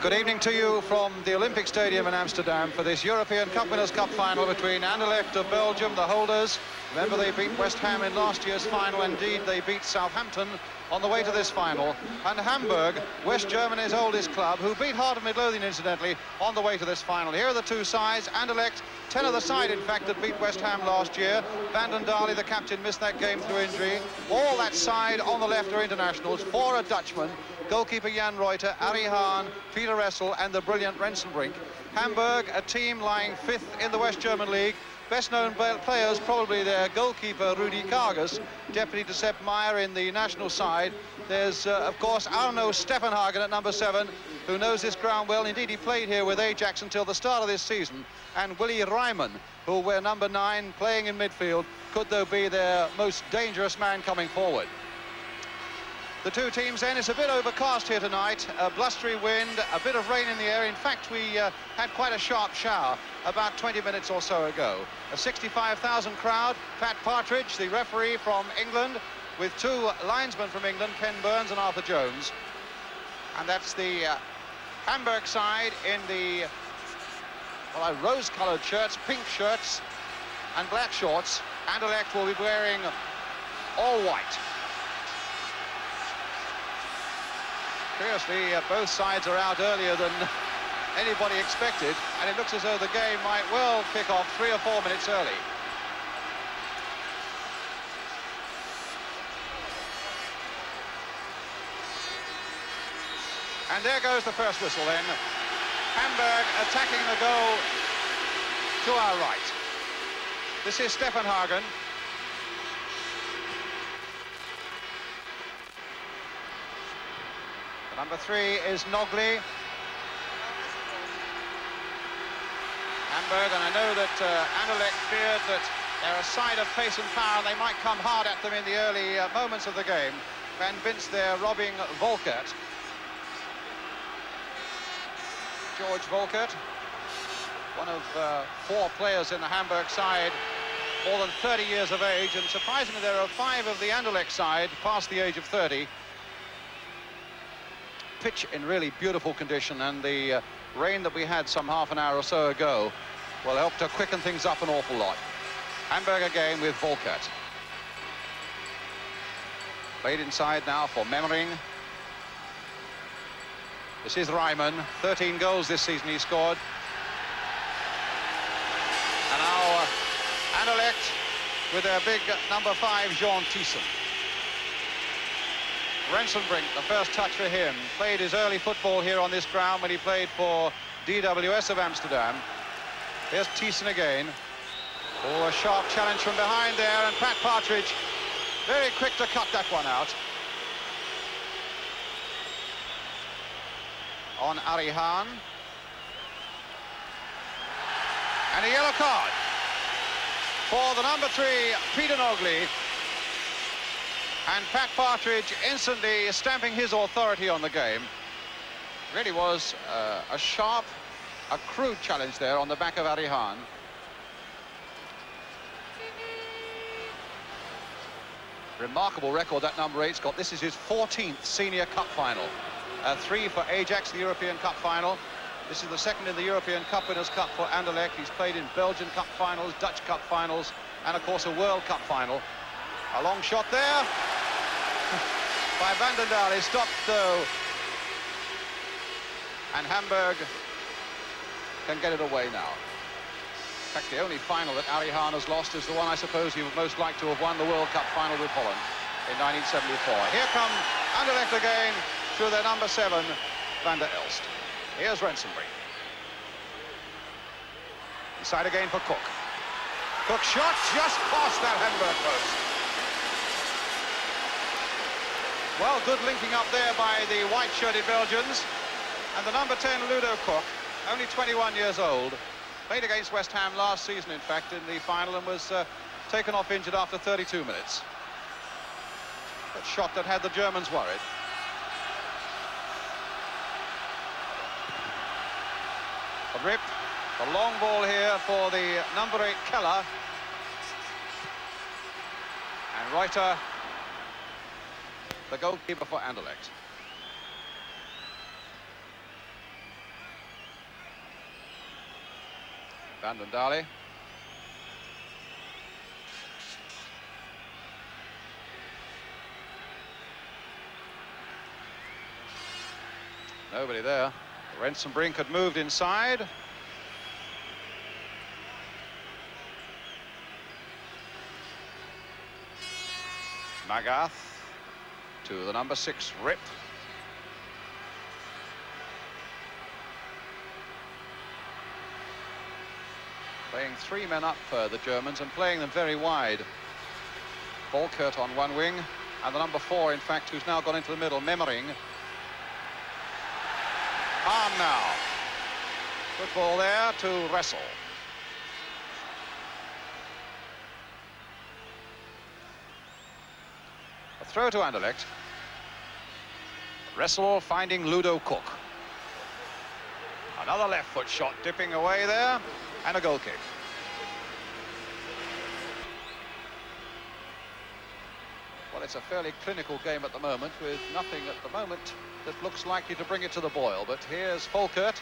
Good evening to you from the Olympic Stadium in Amsterdam for this European Cup Winners' Cup final between Anderlecht of Belgium, the holders. Remember, they beat West Ham in last year's final. Indeed, they beat Southampton on the way to this final. And Hamburg, West Germany's oldest club, who beat Heart of Midlothian, incidentally, on the way to this final. Here are the two sides. Anderlecht, 10 of the side, in fact, that beat West Ham last year. Van den Daele, the captain, missed that game through injury. All that side on the left are internationals. 4 are Dutchmen. Goalkeeper Jan Reuter, Arie Haan, Peter Ressel and the brilliant Rensenbrink. Hamburg, a team lying 5th in the West German League. Best known players, probably their goalkeeper, Rudi Kargas, deputy to Sepp Maier in the national side. There's, of course, Arno Steffenhagen at number 7, who knows this ground well. Indeed, he played here with Ajax until the start of this season. And Willy Reimann, who will wear number 9, playing in midfield, could, though, be their most dangerous man coming forward. The two teams then, it's a bit overcast here tonight, a blustery wind, a bit of rain in the air. In fact, we had quite a sharp shower about 20 minutes or so ago. A 65,000 crowd, Pat Partridge, the referee from England, with 2 linesmen from England, Ken Burns and Arthur Jones. And that's the Hamburg side in the rose-coloured shirts, pink shirts and black shorts. Anderlecht will be wearing all white. Curiously, both sides are out earlier than anybody expected, and it looks as though the game might well kick off 3 or 4 minutes early. And there goes the first whistle then. Hamburg attacking the goal to our right. This is Steffenhagen. Number 3 is Nogli. Hamburg, and I know that Anderlecht feared that they're a side of pace and power, and they might come hard at them in the early moments of the game. Van Binst there robbing Volkert. George Volkert, one of 4 players in the Hamburg side, more than 30 years of age, and surprisingly there are 5 of the Anderlecht side past the age of 30. Pitch in really beautiful condition, and the rain that we had some half an hour or so ago will help to quicken things up an awful lot. Hamburg again with Volkert. Played inside now for Memmering. This is Reimann, 13 goals this season he scored. And now Anderlecht with their big number 5, Jean Thiessen. Rensenbrink, the first touch for him, played his early football here on this ground when he played for DWS of Amsterdam. Here's Thiessen again. Oh, a sharp challenge from behind there, and Pat Partridge very quick to cut that one out. On Arie Haan. And a yellow card for the number 3, Peter Nogli. And Pat Partridge instantly stamping his authority on the game. Really was a sharp, a crude challenge there on the back of Arie Haan. Remarkable record that number 8's got. This is his 14th Senior Cup final. 3 for Ajax, the European Cup final. This is the 2nd in the European Cup Winners' Cup for Anderlecht. He's played in Belgian Cup finals, Dutch Cup finals, and of course a World Cup final. A long shot there by Van den Daele, stopped though. And Hamburg can get it away now. In fact, the only final that Arie Haan has lost is the one I suppose he would most like to have won, the World Cup final with Holland in 1974. Here come Anderlecht again through their number 7, Van der Elst. Here's Rensenbrink. Inside again for Cook. Cook shot just past that Hamburg post. Well, good linking up there by the white-shirted Belgians. And the number 10, Ludo Cook, only 21 years old, played against West Ham last season, in fact, in the final, and was taken off injured after 32 minutes. That shot that had the Germans worried. A rip, a long ball here for the number 8, Keller. And Reuter, the goalkeeper for Anderlecht. Van den Dale. Nobody there. Rensenbrink had moved inside. Magath to the number 6, Rip. Playing 3 men up for the Germans and playing them very wide. Volkert on one wing, and the number 4, in fact, who's now gone into the middle, Memmering. Hahn now. Good ball there to Wrestle. A throw to Anderlecht. Wrestle finding Ludo Cook. Another left foot shot dipping away there, and a goal kick. Well, it's a fairly clinical game at the moment, with nothing at the moment that looks likely to bring it to the boil. But here's Volkert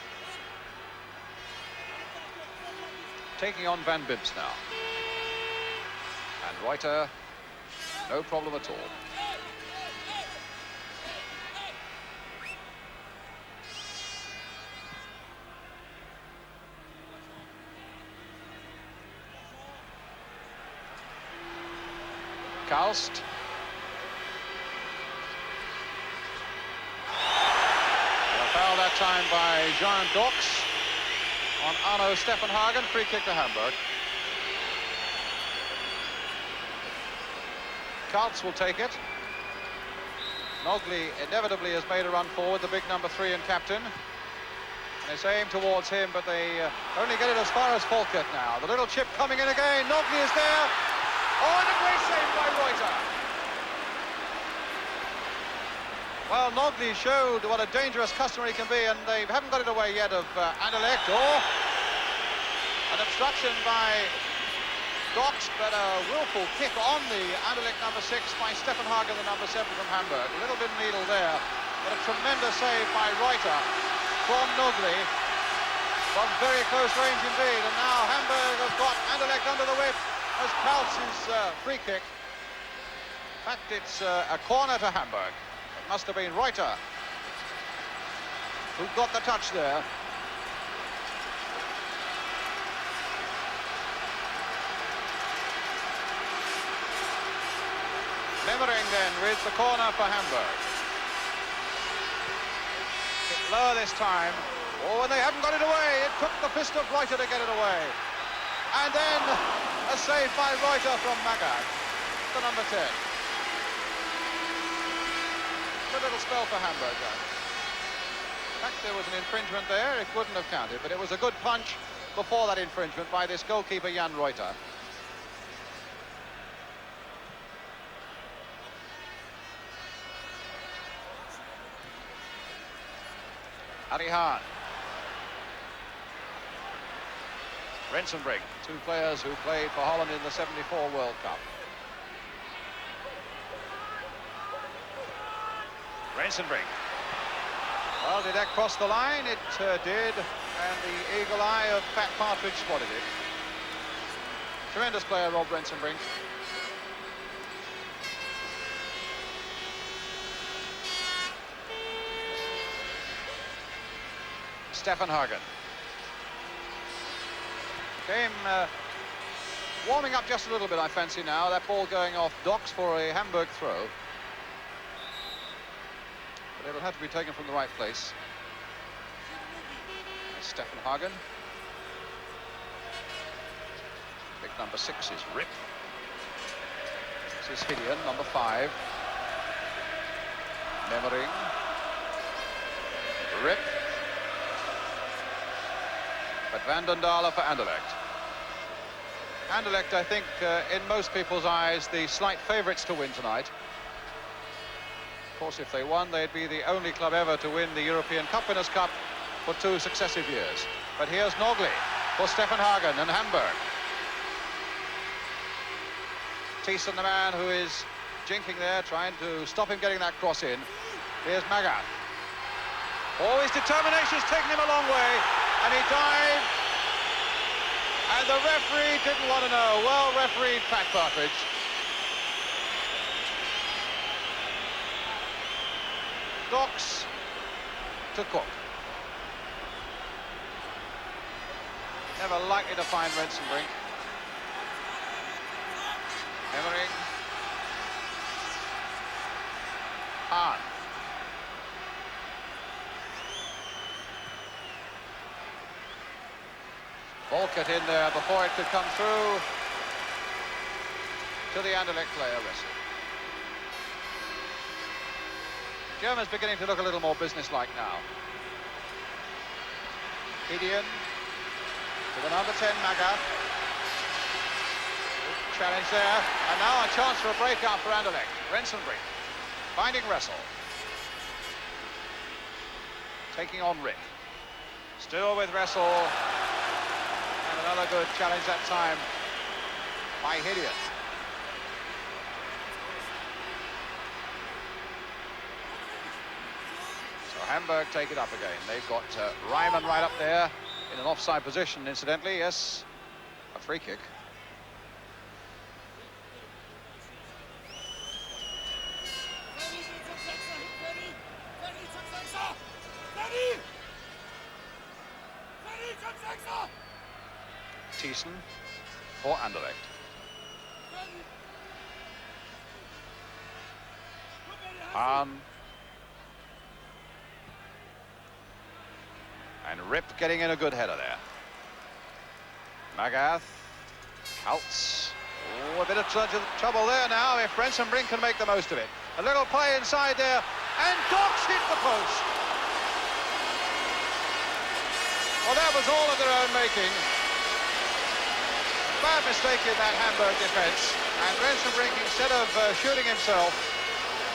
taking on Van Bims now. And Reuter, no problem at all. Kalst. Foul that time by Jean Dox on Arno Steffenhagen. Free kick to Hamburg. Kaltz will take it. Nogley inevitably has made a run forward, the big number 3 and captain. And it's aimed towards him, but they only get it as far as Volkert now. The little chip coming in again. Nogley is there. Oh, and a great save by Reuter. Well, Nogley showed what a dangerous customer he can be, and they haven't got it away yet of Anderlecht. Oh, an obstruction by Dox, but a willful kick on the Anderlecht number 6 by Steffenhagen, the number 7 from Hamburg. A little bit needle there, but a tremendous save by Reuter from Nogley from very close range indeed. And now Hamburg have got Anderlecht under the whip as Kaltz's free kick. In fact, it's a corner to Hamburg. Must have been Reuter who got the touch there. Memmering then with the corner for Hamburg. Hit lower this time. Oh, and they haven't got it away. It took the fist of Reuter to get it away. And then a save by Reuter from Magath, the number 10. A little spell for Hamburg. In fact, there was an infringement there. It wouldn't have counted, but it was a good punch before that infringement by this goalkeeper, Jan Reuter. Harry Hahn. Rensenbrink, 2 players who played for Holland in the '74 World Cup. Rensenbrink. Well, did that cross the line? It did, and the eagle eye of Pat Partridge spotted it. Tremendous player, Rob Rensenbrink. Steffenhagen. Game warming up just a little bit, I fancy now. That ball going off Dox for a Hamburg throw. But it'll have to be taken from the right place. Steffenhagen. Big number 6 is Rip. This is Hillian, number 5. Memmering. Rip. But Van den Dale for Anderlecht. Anderlecht, I think, in most people's eyes, the slight favourites to win tonight. Of course, if they won, they'd be the only club ever to win the European Cup Winners' Cup for 2 successive years. But here's Nogley for Steffenhagen and Hamburg. Thiessen, the man who is jinking there, trying to stop him getting that cross in. Here's Magath. Oh, his determination's taken him a long way, and he dived And the referee didn't want to know. Well refereed, Pat Partridge. Docks to Cook. Never likely to find Rensenbrink. Emmering. Hahn. Volkert in there before it could come through to the Anderlecht player, Wrestle. Germans beginning to look a little more businesslike now. Gideon to the number 10, Magath. Good challenge there. And now a chance for a breakout for Anderlecht. Rensenbrink finding Wrestle. Taking on Rick. Still with Wrestle. And another good challenge that time by Gideon. Hamburg take it up again. They've got Ryman right up there in an offside position, incidentally. Yes, a free kick. Thiessen for Anderlecht. Hahn. And Rip getting in a good header there. Magath. Kaltz. Oh, a bit of trouble there now if Rensenbrink can make the most of it. A little play inside there. And Docks hit the post. Well, that was all of their own making. Bad mistake in that Hamburg defence. And Rensenbrink, instead of shooting himself,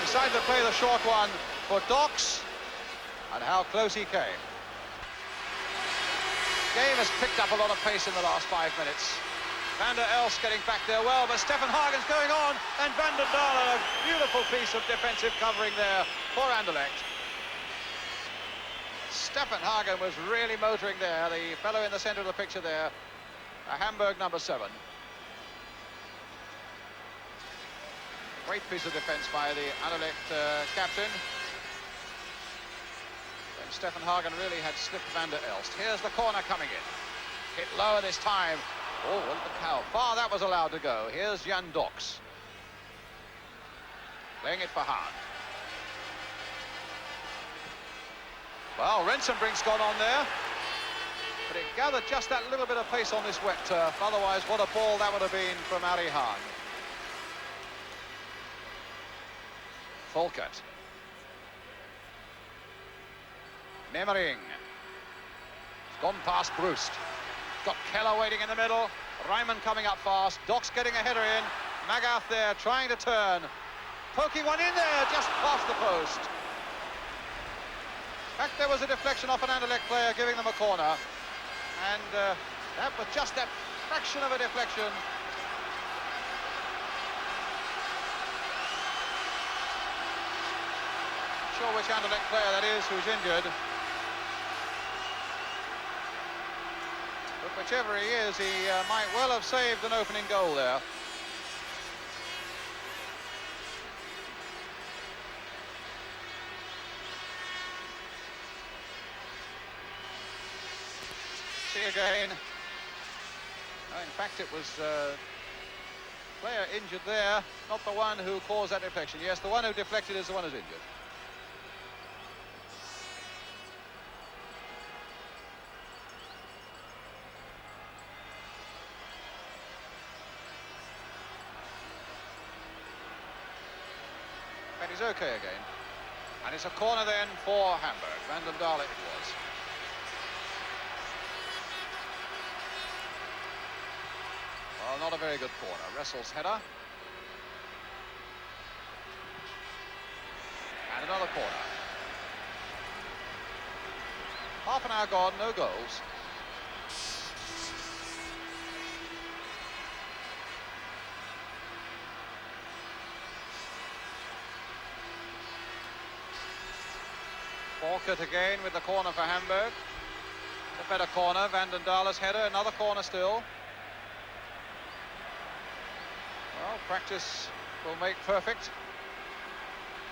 decided to play the short one for Docks. And how close he came. Game has picked up a lot of pace in the last 5 minutes. Van der Elst getting back there well, but Stefan Hagen's going on, and Van der Dahle, a beautiful piece of defensive covering there for Anderlecht. Stefan Hagen was really motoring there, the fellow in the centre of the picture there, Hamburg number 7. Great piece of defence by the Anderlecht captain. Stefan Hagen really had slipped Van der Elst. Here's the corner coming in. Hit lower this time. Oh, look how far that was allowed to go. Here's Jan Docks. Playing it for Hahn. Well, Rensenbrink's gone on there. But it gathered just that little bit of pace on this wet turf. Otherwise, what a ball that would have been from Ari Hahn. Volkert. Emmering. It's gone past Brust. Got Keller waiting in the middle. Ryman coming up fast. Docks getting a header in. Magath there trying to turn. Poking one in there just past the post. In fact, there was a deflection off an Anderlecht player giving them a corner. And that was just that fraction of a deflection. Not sure which Anderlecht player that is who's injured. But whichever he is, he might well have saved an opening goal there. See again. Oh, in fact, it was player injured there, not the one who caused that deflection. Yes, the one who deflected is the one who's injured. And he's okay again. And it's a corner then for Hamburg. Van der Dahle it was. Well, not a very good corner. Wrestle's header. And another corner. Half an hour gone, no goals. Volkert again with the corner for Hamburg. A better corner, Van der Dahle's header, another corner still. Well, practice will make perfect.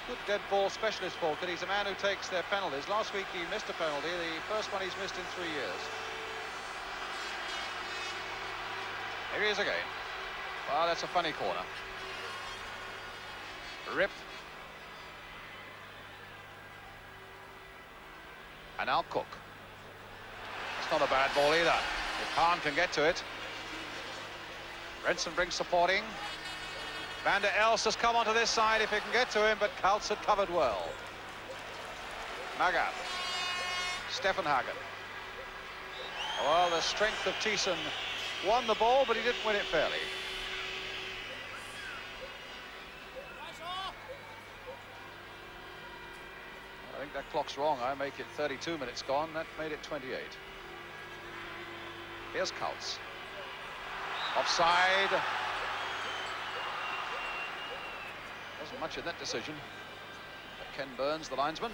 Good dead ball specialist, Volker. He's a man who takes their penalties. Last week he missed a penalty, the first one he's missed in 3 years. Here he is again. Well, that's a funny corner. Rip. And now Cook. It's not a bad ball either. If Hahn can get to it. Rensenbrink supporting. Van der Elst has come onto this side if he can get to him, but Kaltz had covered well. Magath. Steffenhagen. Well, the strength of Thiessen won the ball, but he didn't win it fairly. I think that clock's wrong. I make it 32 minutes gone. That made it 28. Here's Kaltz. Offside. Wasn't much in that decision. But Ken Burns, the linesman.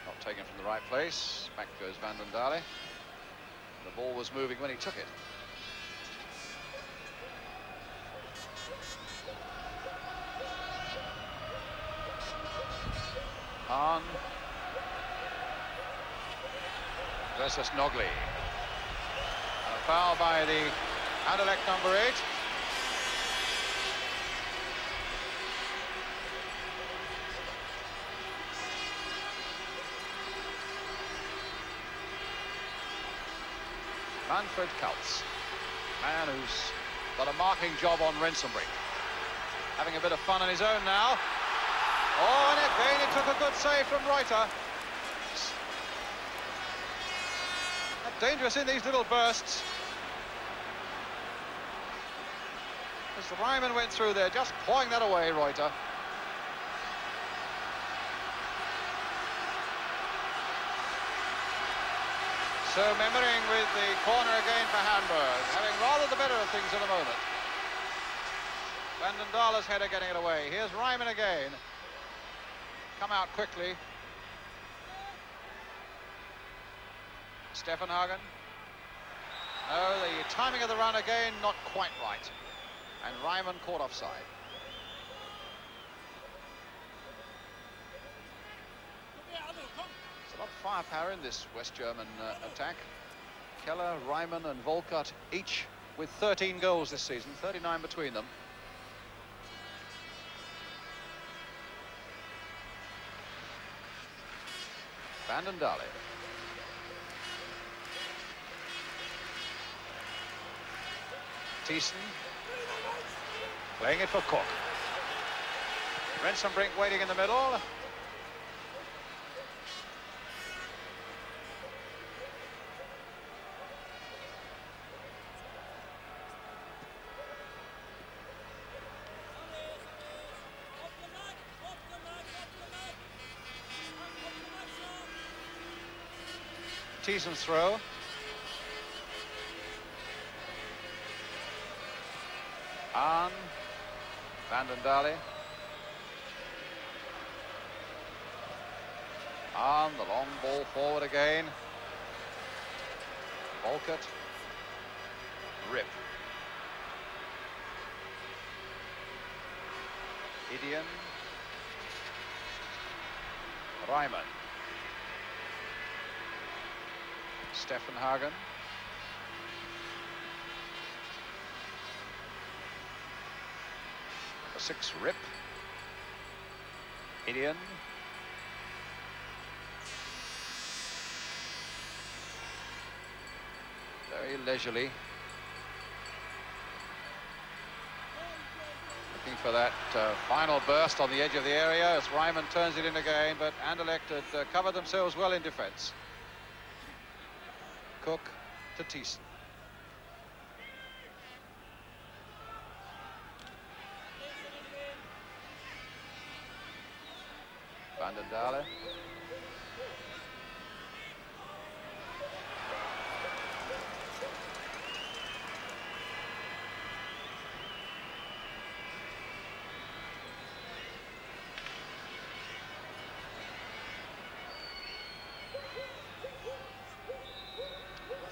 Not taken from the right place. Back goes Van den Dale. The ball was moving when he took it. Hahn versus Nogli. A foul by the Anderlecht number 8. Manfred Kaltz, man who's got a marking job on Rensenbrink. Having a bit of fun on his own now. Oh, and again it took a good save from Reuter. Dangerous in these little bursts. As Ryman went through there, just pawing that away, Reuter. So Memmering with the corner again for Hamburg, having rather the better of things in a moment. Van den Dale's header getting it away. Here's Ryman again. Come out quickly. Steffenhagen. No, the timing of the run again, not quite right. And Ryman caught offside. There's a lot of firepower in this West German attack. Keller, Ryman and Volkert, each with 13 goals this season, 39 between them. Van den Dale. Thiessen playing it for Cook. Rensenbrink waiting in the middle. Thiessen's throw. Hahn, Van den Dale. Hahn, the long ball forward again. Volkert. Rip. Idian. Ryman. Steffenhagen. Number 6, Rip. Idian. Very leisurely. Looking for that final burst on the edge of the area as Ryman turns it in again, but Anderlecht had covered themselves well in defence. Cook to Thiessen. Van den Dale.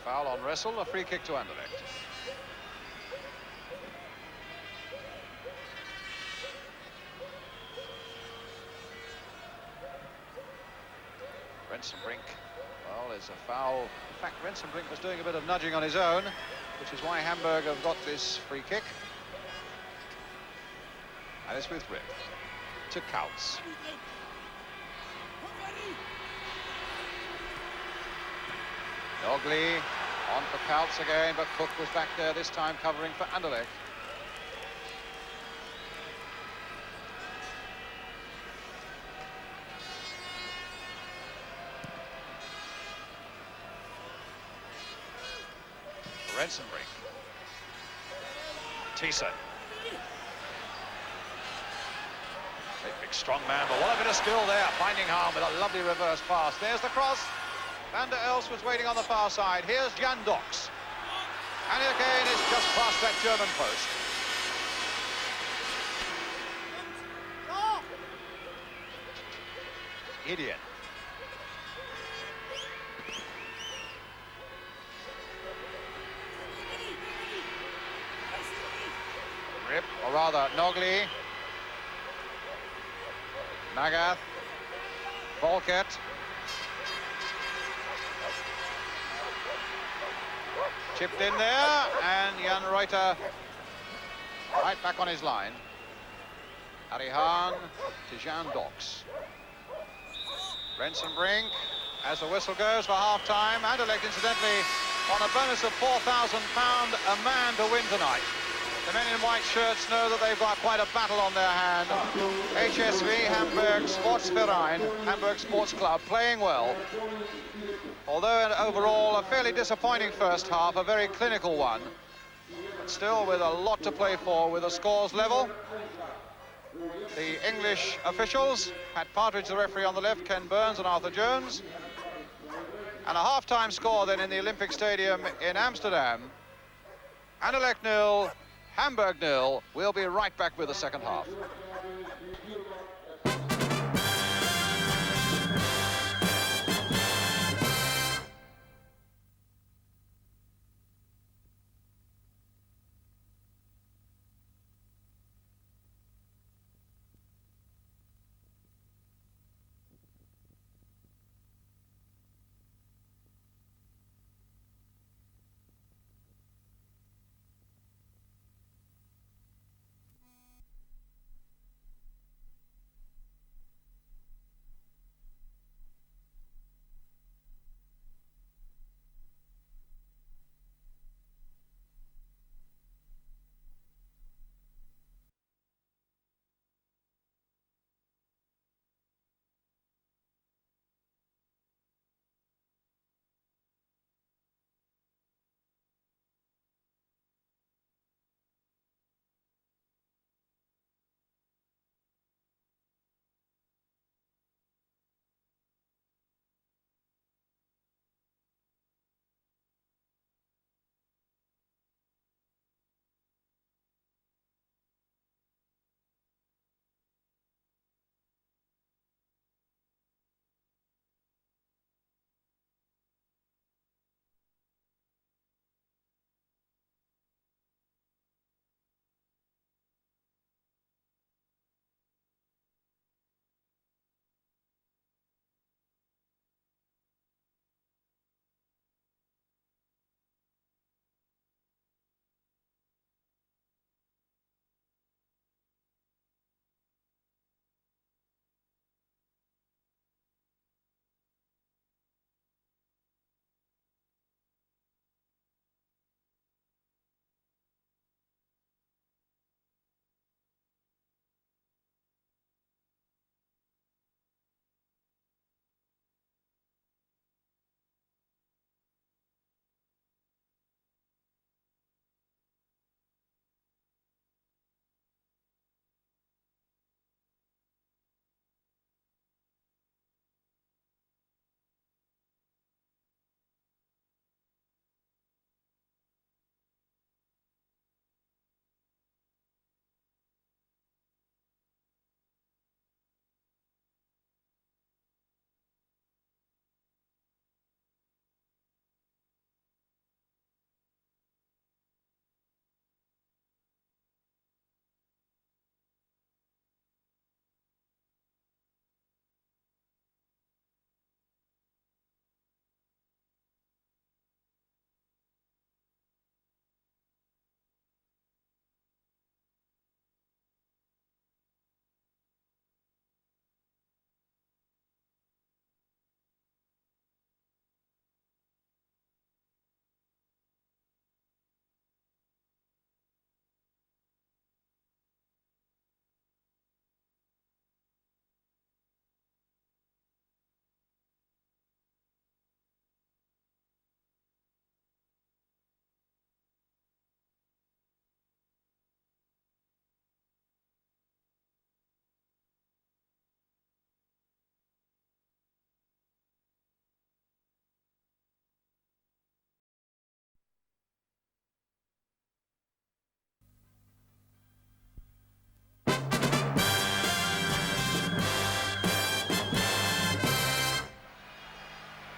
Foul on wrestle, a free kick to Anderlecht. Rensenbrink, well, there's a foul. In fact, Rensenbrink was doing a bit of nudging on his own, which is why Hamburg have got this free kick. And it's with Rip to Coutts. Nogli on for Coutts again, but Cook was back there this time covering for Anderlecht. Rensenbrink. Thiessen. Big strong man, but what a bit of skill there, finding harm with a lovely reverse pass. There's the cross. Van der Elst was waiting on the far side. Here's Jan Dox. And again, it's just past that German post. Gideon. Rip, or rather, Nogli. Magath. Volkert. Chipped in there, and Jan Reuter right back on his line. Harry Hahn to Jan Dox. Rensenbrink, as the whistle goes for half-time. Anderlecht, incidentally, on a bonus of £4,000 a man to win tonight. The men in white shirts know that they've got quite a battle on their hand. HSV, Hamburg Sportsverein, Hamburg Sports Club, playing well. Although overall a fairly disappointing first half, a very clinical one. But still with a lot to play for with the scores level. The English officials had Partridge, the referee, on the left, Ken Burns and Arthur Jones. And a half-time score then in the Olympic Stadium in Amsterdam. Anderlecht 0, Hamburg 0. We'll be right back with the second half.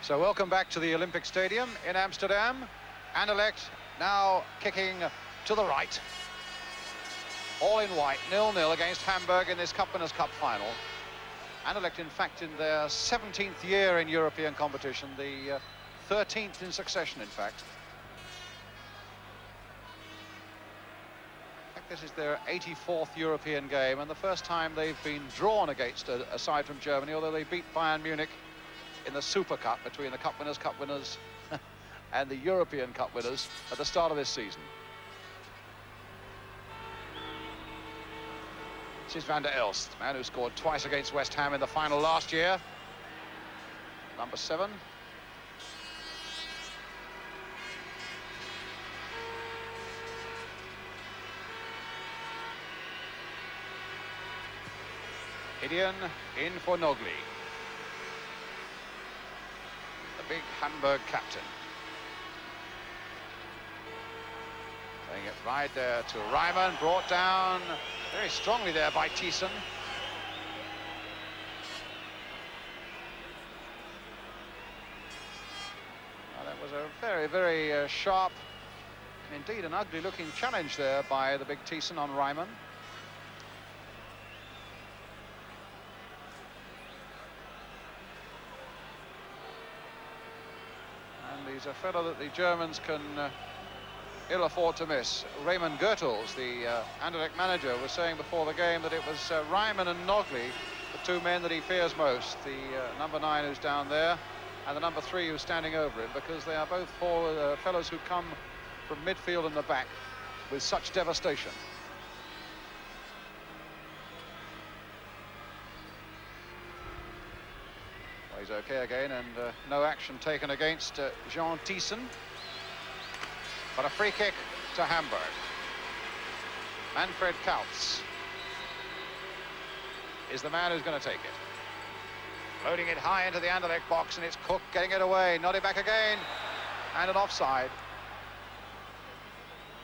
So welcome back to the Olympic Stadium in Amsterdam. Anderlecht now kicking to the right. All in white, 0-0 against Hamburg in this Cup Winners' Cup final. Anderlecht, in fact, in their 17th year in European competition, the 13th in succession, in fact. In fact, this is their 84th European game, and the first time they've been drawn against a side from Germany, although they beat Bayern Munich in the Super Cup between the Cup Winners, and the European Cup winners at the start of this season. This is Van der Elst, the man who scored twice against West Ham in the final last year. Number 7. Gideon in for Nogli. The big Hamburg captain. Playing it right there to Reimann, brought down very strongly there by Thiessen. Well, that was a very, very sharp and indeed an ugly-looking challenge there by the big Thiessen on Reimann. And he's a fellow that the Germans can ill afford to miss. Raymond Goethals, the Anderlecht manager, was saying before the game that it was Reimann and Nogli, the two men that he fears most. The number 9 who's down there and the number 3 who's standing over him, because they are both fellows who come from midfield and the back with such devastation. Well, he's okay again, and no action taken against Jean Thiessen. But a free kick to Hamburg. Manfred Kautz is the man who's going to take it. Loading it high into the Anderlecht box, and it's Cook getting it away. Nodded back again, and an offside.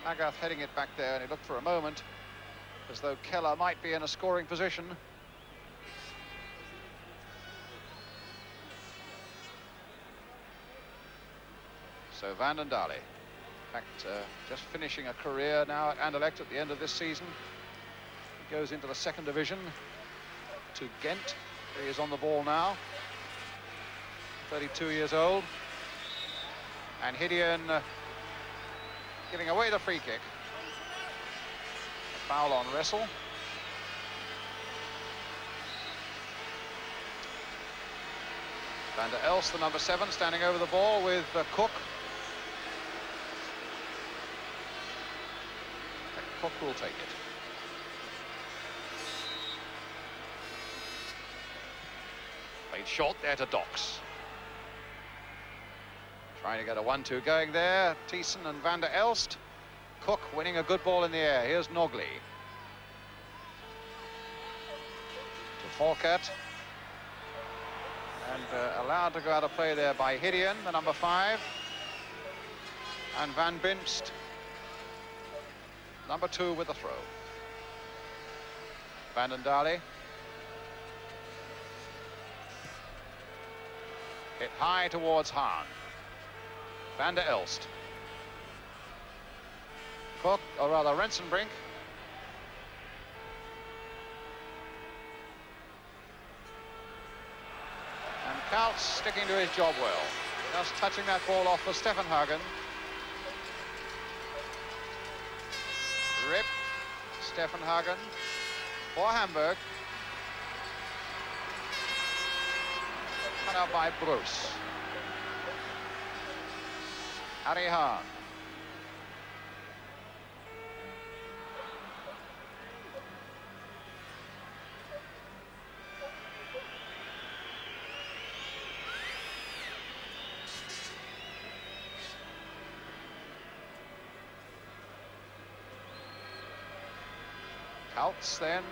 Magath heading it back there, and he looked for a moment as though Keller might be in a scoring position. So Van den Dale. In fact, just finishing a career now at Anderlecht at the end of this season. He goes into the 2nd division to Ghent. He is on the ball now. 32 years old. And Gideon giving away the free kick. A foul on Wrestle. Van der Elst, the number 7, standing over the ball with Cook. Cook will take it. Played short there to Docks. Trying to get a 1-2 going there. Thiessen and Van der Elst. Cook winning a good ball in the air. Here's Nogli. To Volkert. And allowed to go out of play there by Gideon, the number 5. And Van Binst, number 2, with the throw. Van den Dale. Hit high towards Hahn. Van der Elst. Cook, or rather Rensenbrink. And Kautz sticking to his job well. Just touching that ball off for Stefan Hagen. Rip, Stefan Hagen for Hamburg. Cut out by Bruce. Harry Hahn. Kautz then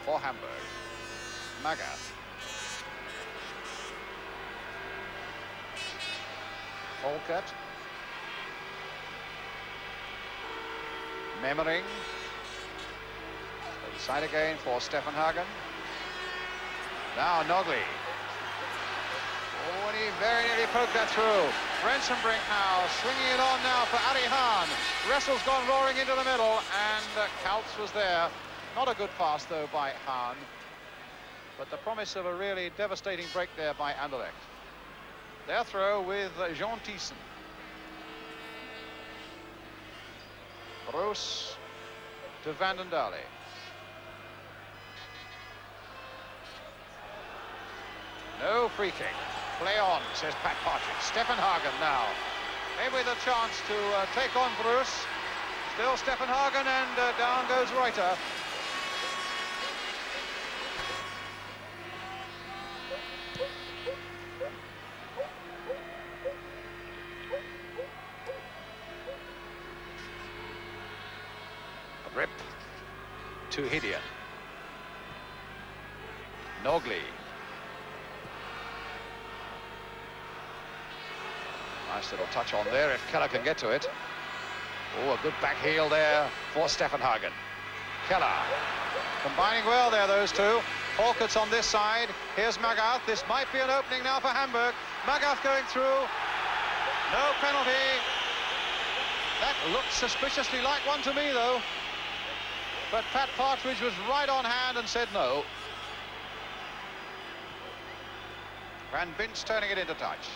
for Hamburg. Magath. Volkert. Memmering. Inside again for Stefan Hagen. Now Nogli. Oh, and he very nearly poked that through. Rensenbrink now, swinging it on now for Ali Hahn. Wrestle's gone roaring into the middle, and Kaltz was there. Not a good pass, though, by Hahn. But the promise of a really devastating break there by Anderlecht. Their throw with Jean Thiessen. Bruce to Van den Dale. No free kick. Play on, says Pat Partridge. Stefan Hagen now. Maybe the chance to take on Bruce. Still Stefan Hagen, and down goes Reuter. Rip to Hidian. Nogli. Nice little touch on there if Keller can get to it. Oh, a good back heel there for Stefan Hagen. Keller combining well there, those two. Volkert's on this side. Here's Magath. This might be an opening now for Hamburg. Magath going through. No penalty. That looked suspiciously like one to me, though. But Pat Partridge was right on hand and said no. Van Binch turning it into touch.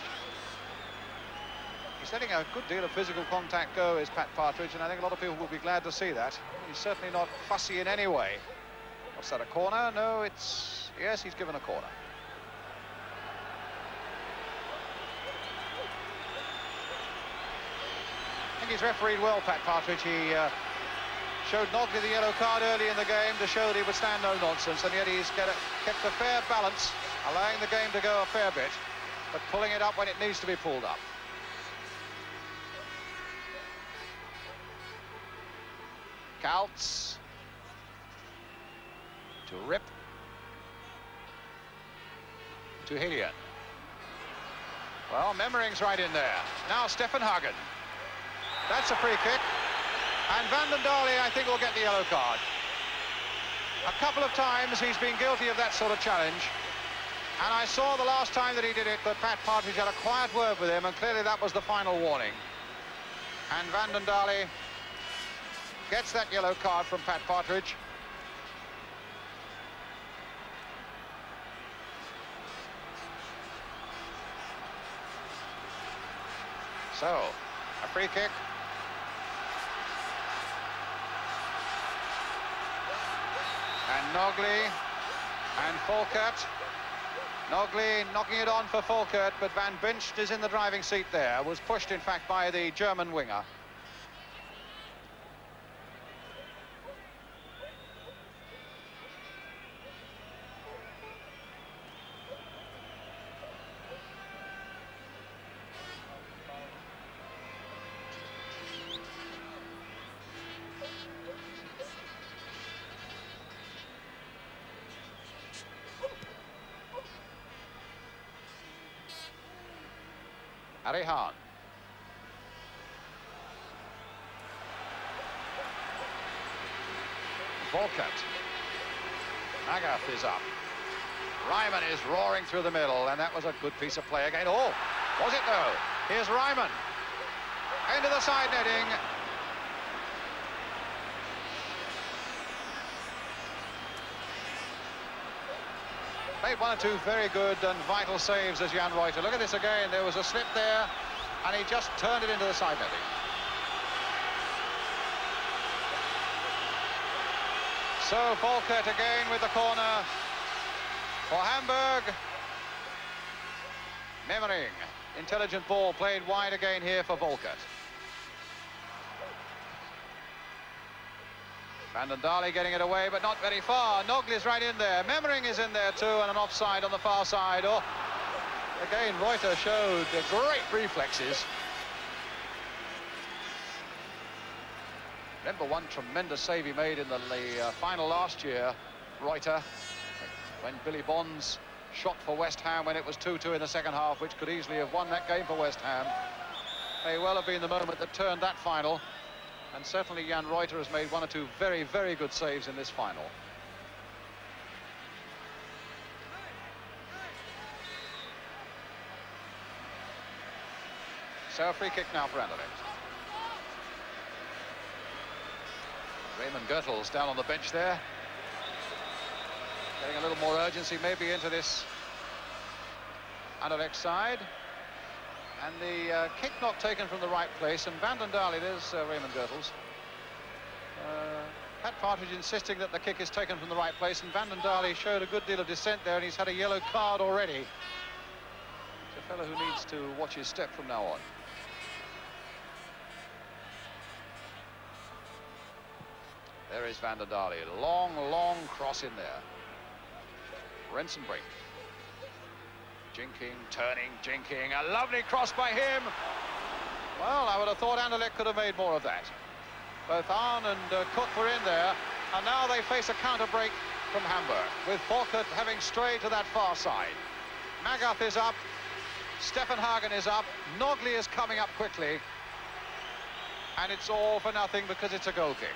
He's letting a good deal of physical contact go, is Pat Partridge, and I think a lot of people will be glad to see that. He's certainly not fussy in any way. What's that, a corner? No, it's... Yes, he's given a corner. I think he's refereed well, Pat Partridge. He showed Nogli the yellow card early in the game to show that he would stand no nonsense, and yet he's kept a fair balance, allowing the game to go a fair bit, but pulling it up when it needs to be pulled up. Kaltz to Rip to Hillian. Well, Memmering's right in there. Now Stefan Hagen. That's a free kick. And Van den Dale, I think, will get the yellow card. A couple of times he's been guilty of that sort of challenge. And I saw the last time that he did it that Pat Partridge had a quiet word with him, and clearly that was the final warning. And Van den Dale gets that yellow card from Pat Partridge. So, a free kick. And Nogli and Volkert. Nogli knocking it on for Volkert, but Van Binch is in the driving seat there. Was pushed, in fact, by the German winger. Ali Hahn. Volkert. Magath is up. Ryman is roaring through the middle, and that was a good piece of play again. Oh, was it though? Here's Ryman. Into the side netting. Made one or two very good and vital saves as Jan Reuter. Look at this again. There was a slip there, and he just turned it into the side netting. So Volkert again with the corner for Hamburg. Memmering. Intelligent ball played wide again here for Volkert. Van den Dale getting it away, but not very far. Nogli's right in there. Memmering is in there too, and an offside on the far side. Oh, again, Reuter showed great reflexes. Remember one tremendous save he made in the final last year, Reuter, when Billy Bonds shot for West Ham when it was 2-2 in the second half, which could easily have won that game for West Ham. May well have been the moment that turned that final. And certainly Jan Reuter has made one or two very, very good saves in this final. So a free kick now for Anderlecht. Raymond Goethals down on the bench there. Getting a little more urgency maybe into this Anderlecht side. And the kick not taken from the right place, and Van den Daele, there's Raymond Goethals. Pat Partridge insisting that the kick is taken from the right place, and Van den Daele showed a good deal of dissent there, and he's had a yellow card already. It's a fellow who needs to watch his step from now on. There is Van den Daele, long, long cross in there. Rensenbrink. Jinking, turning, jinking, a lovely cross by him. Well, I would have thought Anderlecht could have made more of that. Both Arn and Cook were in there, and now they face a counter break from Hamburg, with Volkert having strayed to that far side. Magath is up, Stefan Hagen is up, Nogley is coming up quickly, and it's all for nothing because it's a goal kick.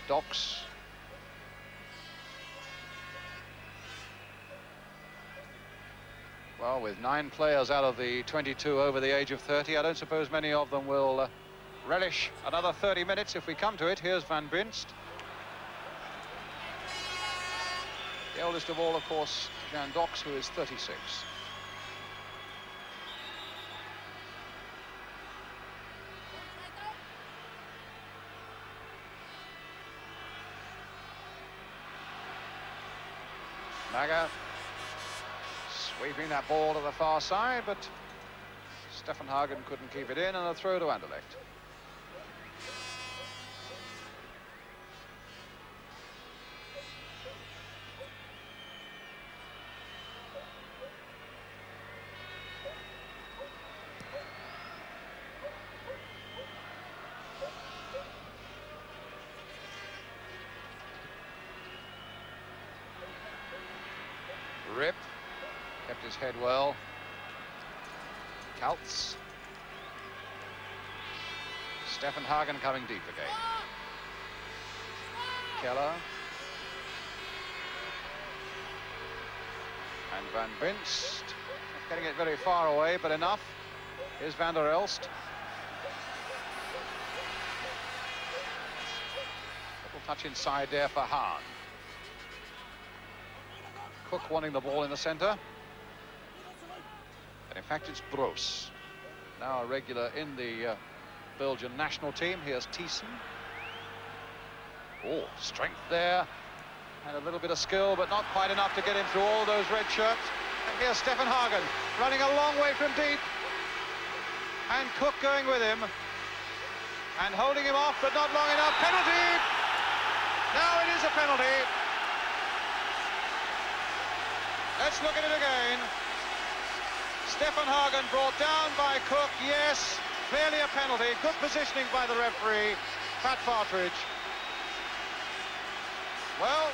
Docks. Well, with 9 players out of the 22 over the age of 30, I don't suppose many of them will relish another 30 minutes if we come to it. Here's Van Binst. The oldest of all, of course, Jan Docks, who is 36. Magath sweeping that ball to the far side, but Stefan Hagen couldn't keep it in, and a throw to Anderlecht. Rip kept his head well. Kaltz. Stefan Hagen coming deep again. Keller. And Van Binst. Not getting it very far away, but enough. Here's Van der Elst. Little touch inside there for Hahn. Cook wanting the ball in the centre. And in fact, it's Broos. Now a regular in the Belgian national team. Here's Thiessen. Oh, strength there. And a little bit of skill, but not quite enough to get him through all those red shirts. And here's Stefan Hagen, running a long way from deep. And Cook going with him. And holding him off, but not long enough. Penalty! Now it is a penalty. Let's look at it again. Stefan Hagen brought down by Cook, yes, clearly a penalty. Good positioning by the referee, Pat Partridge. Well,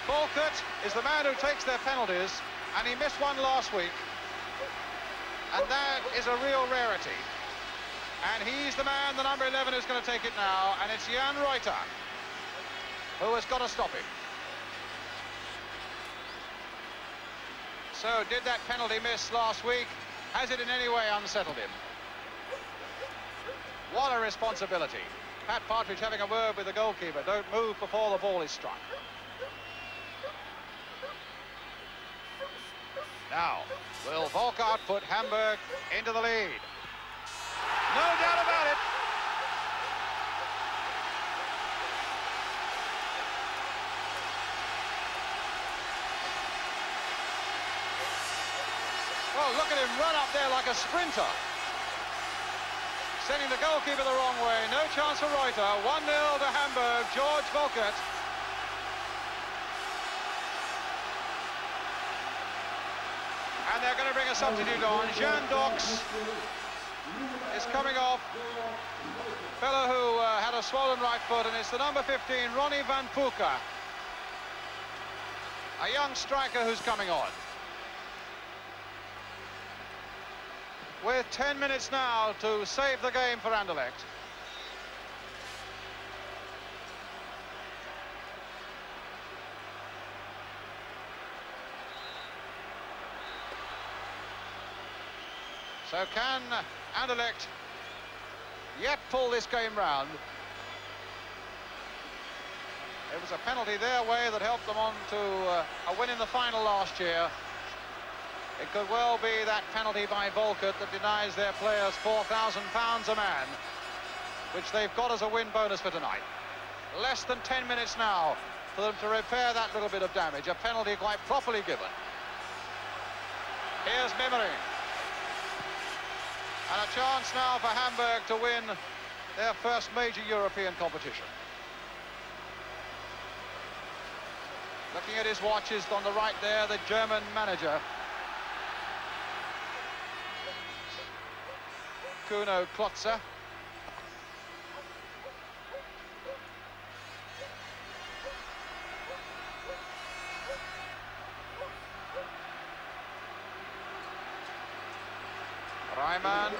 Volkert is the man who takes their penalties, and he missed one last week. And that is a real rarity. And he's the man, the number 11, who's going to take it now, and it's Jan Reuter who has got to stop him. So, did that penalty miss last week? Has it in any way unsettled him? What a responsibility. Pat Partridge having a word with the goalkeeper. Don't move before the ball is struck. Now, will Volkert put Hamburg into the lead? No doubt about it. Oh, look at him run up there like a sprinter. Sending the goalkeeper the wrong way. No chance for Reuter. 1-0 to Hamburg. George Volkert. And they're going to bring a substitute on. Jan Docks is coming off. Fellow who had a swollen right foot, and it's the number 15, Ronnie van Puka. A young striker who's coming on. With 10 minutes now to save the game for Anderlecht. So can Anderlecht yet pull this game round? It was a penalty their way that helped them on to a win in the final last year. It could well be that penalty by Volkert that denies their players £4,000 a man, which they've got as a win bonus for tonight. Less than 10 minutes now for them to repair that little bit of damage. A penalty quite properly given. Here's Mimering. And a chance now for Hamburg to win their first major European competition. Looking at his watch is on the right there, the German manager. Kuno Klotzer. Reimann.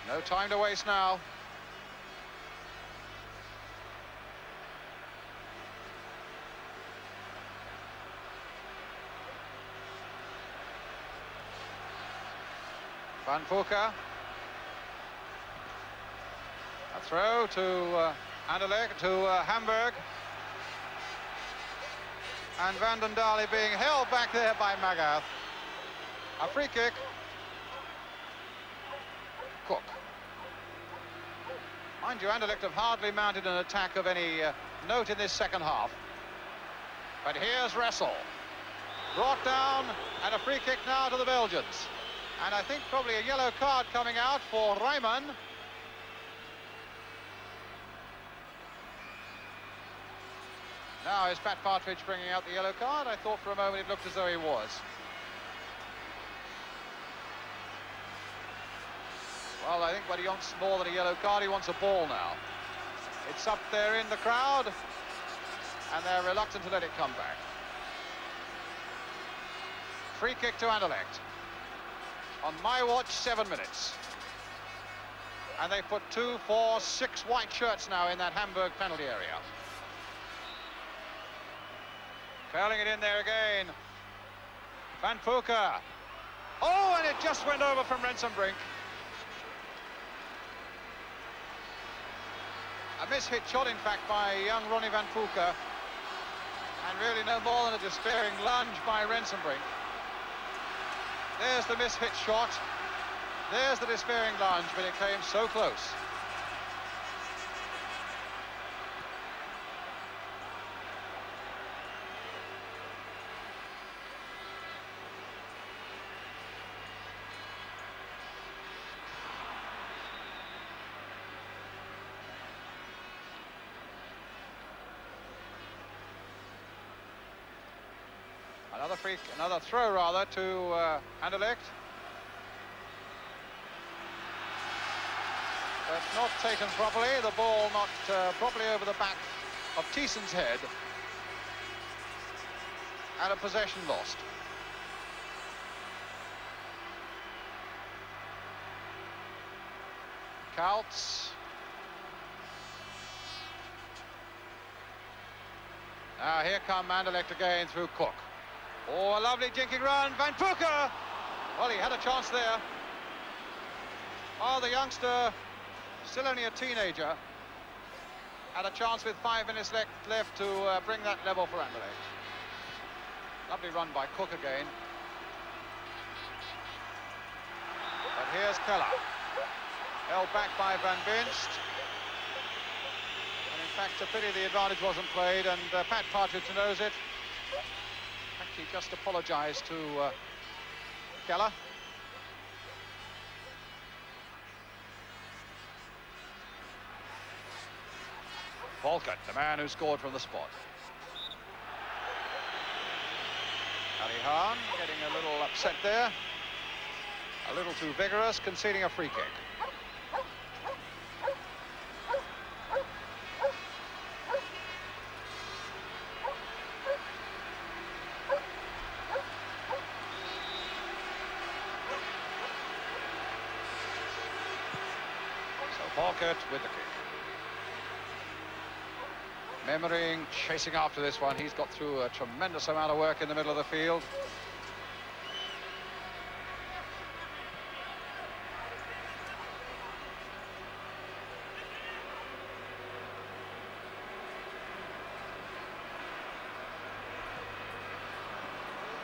No time to waste now. Van Foucault. A throw to Anderlecht, to Hamburg. And Van den Daele being held back there by Magath. A free kick. Cook. Mind you, Anderlecht have hardly mounted an attack of any note in this second half. But here's Ressel. Brought down, and a free kick now to the Belgians. And I think probably a yellow card coming out for Reimann. Now is Pat Partridge bringing out the yellow card? I thought for a moment it looked as though he was. Well, I think what he wants more than a yellow card, he wants a ball now. It's up there in the crowd, and they're reluctant to let it come back. Free kick to Anderlecht. On my watch, 7 minutes. And they put 2, 4, 6 white shirts now in that Hamburg penalty area. Curling it in there again. Van Foucault. Oh, and it just went over from Rensenbrink. A mishit shot, in fact, by young Ronnie Van Foucault. And really no more than a despairing lunge by Rensenbrink. There's the mishit shot. There's the despairing lunge, but it came so close. Another throw rather to Anderlecht. But not taken properly, the ball not properly over the back of Thiessen's head. And a possession lost. Counts. Now here come Anderlecht again through Cook. Oh, a lovely jinking run, Van Foucault! Well, he had a chance there. Oh, the youngster, still only a teenager, had a chance with 5 minutes left to bring that level for Anderlecht. Lovely run by Cook again. But here's Keller. Held back by Van Binst. And in fact, a pity the advantage wasn't played, and Pat Partridge knows it. He just apologised to Keller. Volkert, the man who scored from the spot. Ali Hahn getting a little upset there. A little too vigorous, conceding a free kick. Volkert with the kick. Memmering chasing after this one. He's got through a tremendous amount of work in the middle of the field.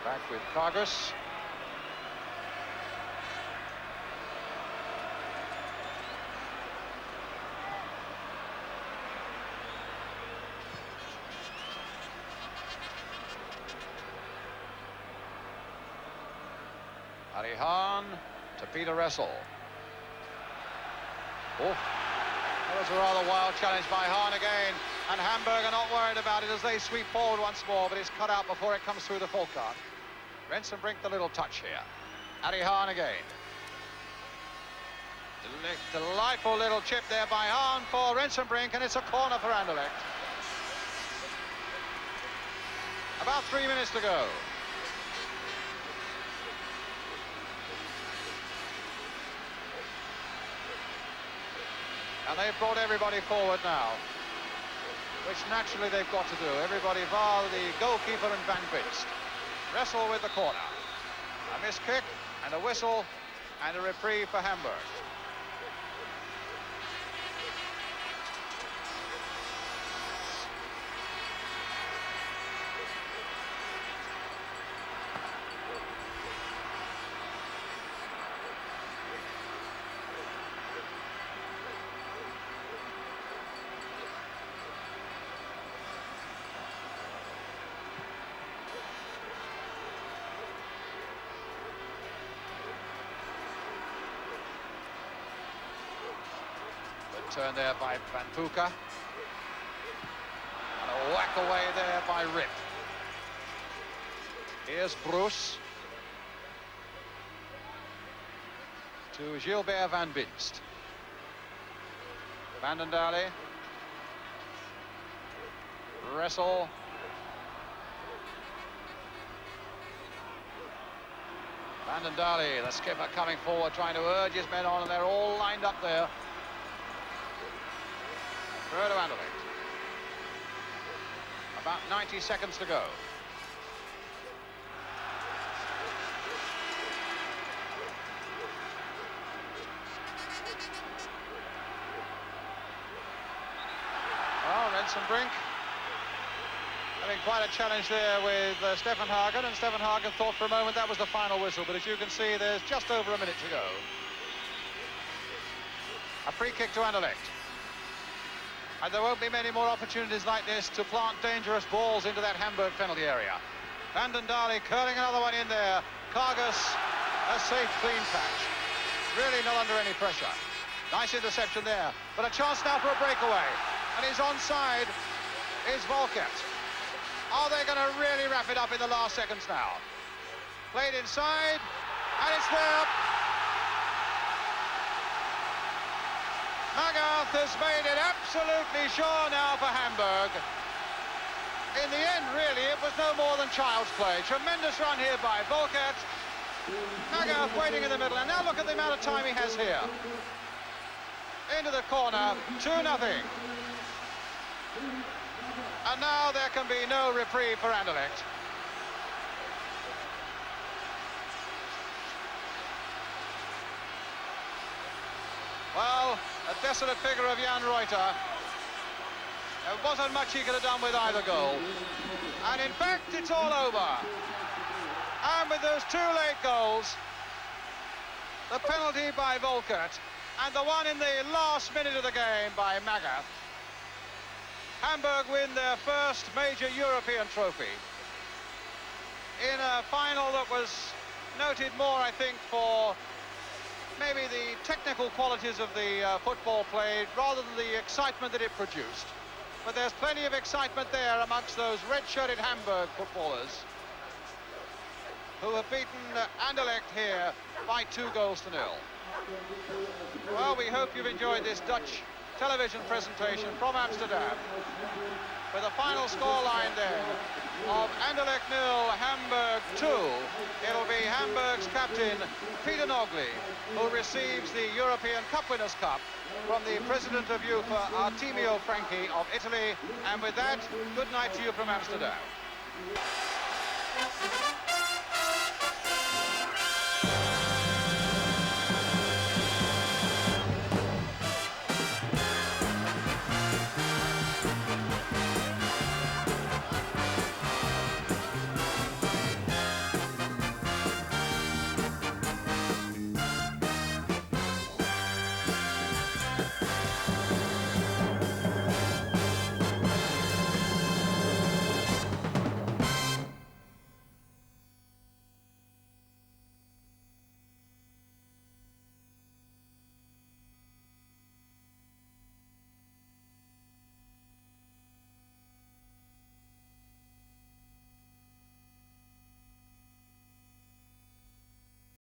Back with Kargus. Ali Hahn to Peter Ressel. Oh, that was a rather wild challenge by Hahn again, and Hamburg are not worried about it as they sweep forward once more, but it's cut out before it comes through the full cart. Rensenbrink the little touch here. Ali Hahn again. Delightful little chip there by Hahn for Rensenbrink, and it's a corner for Anderlecht. About 3 minutes to go. And they've brought everybody forward now, which naturally they've got to do. Everybody bar the goalkeeper and Van Binst. Wrestle with the corner. A missed kick and a whistle and a reprieve for Hamburg. Turn there by Van Puka. And a whack away there by Rip. Here's Bruce. To Gilbert Van Binst. Vandendale. Wrestle. Vandendale, the skipper, coming forward, trying to urge his men on, and they're all lined up there. Throw to Anderlecht. About 90 seconds to go. Well, Rensenbrink having quite a challenge there with Stefan Hagen, and Stefan Hagen thought for a moment that was the final whistle, but as you can see, there's just over a minute to go. A free kick to Anderlecht. And there won't be many more opportunities like this to plant dangerous balls into that Hamburg penalty area. Vandendale curling another one in there. Kargus, a safe, clean catch. Really not under any pressure. Nice interception there. But a chance now for a breakaway. And he's onside is Volkert. Are they going to really wrap it up in the last seconds now? Played inside, and it's there. Magath has made it absolutely sure now for Hamburg. In the end, really, it was no more than child's play. Tremendous run here by Volkert. Magath waiting in the middle, and now look at the amount of time he has here. Into the corner, 2-0. And now there can be no reprieve for Anderlecht. Well, a desolate figure of Jan Reuter. There wasn't much he could have done with either goal. And in fact, it's all over. And with those 2 late goals, the penalty by Volkert, and the one in the last minute of the game by Magath, Hamburg win their first major European trophy in a final that was noted more, I think, for maybe the technical qualities of the football played rather than the excitement that it produced. But there's plenty of excitement there amongst those red-shirted Hamburg footballers who have beaten Anderlecht here by 2-0. Well, we hope you've enjoyed this Dutch television presentation from Amsterdam. with a final scoreline then of Anderlecht 0, Hamburg 2. It'll be Hamburg's captain, Peter Nogli, who receives the European Cup Winners' Cup from the president of UEFA, Artemio Franchi of Italy. And with that, good night to you from Amsterdam.